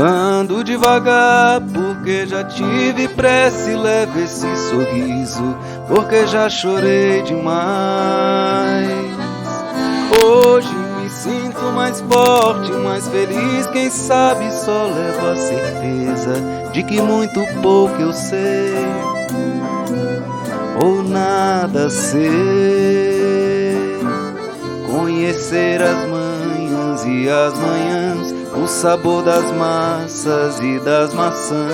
Ando devagar porque já tive pressa e levo esse sorriso porque já chorei demais. Hoje me sinto mais forte, mais feliz, quem sabe só levo a certeza de que muito pouco eu sei ou nada sei. Conhecer as manhãs e as manhãs, o sabor das massas e das maçãs.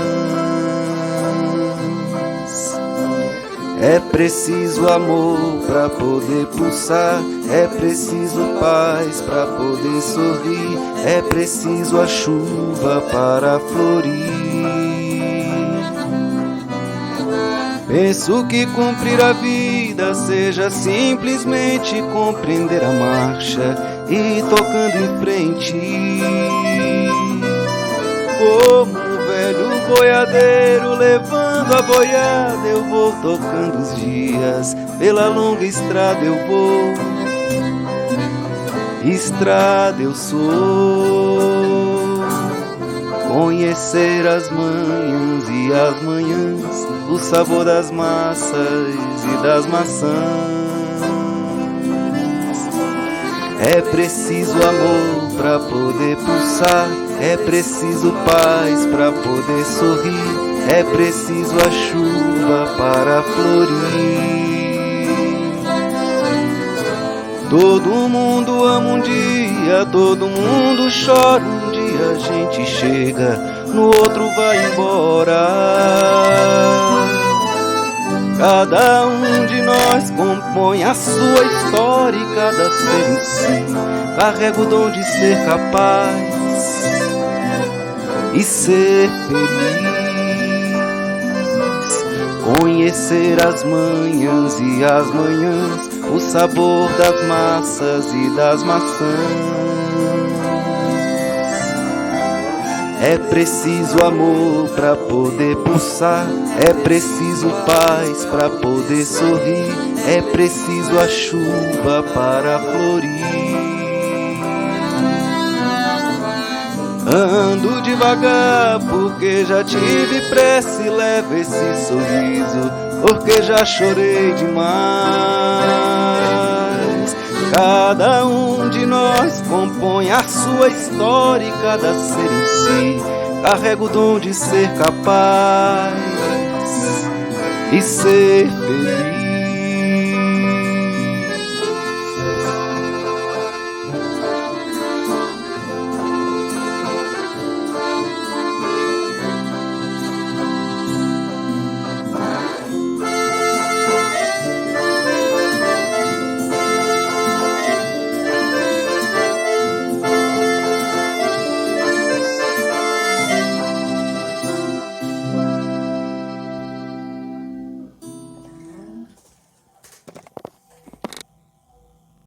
É preciso amor pra poder pulsar, é preciso paz pra poder sorrir, é preciso a chuva para florir. Penso que cumprir a vida seja simplesmente compreender a marcha e tocando em frente. Como um velho boiadeiro levando a boiada, eu vou tocando os dias, pela longa estrada eu vou. Estrada eu sou. Conhecer as manhãs e as manhãs, o sabor das massas e das maçãs. É preciso amor pra poder pulsar, é preciso paz pra poder sorrir, é preciso a chuva para florir. Todo mundo ama um dia, todo mundo chora um dia, a gente chega, no outro vai embora. Cada um de nós compõe a sua história e cada ser em si carrega o dom de ser capaz e ser feliz. Conhecer as manhãs e as manhãs, o sabor das massas e das maçãs. É preciso amor pra poder pulsar, é preciso paz pra poder sorrir, é preciso a chuva para florir. Ando devagar porque já tive pressa e levo esse sorriso porque já chorei demais. Cada um de nós compõe a sua história e cada ser em si carrega o dom de ser capaz e ser feliz.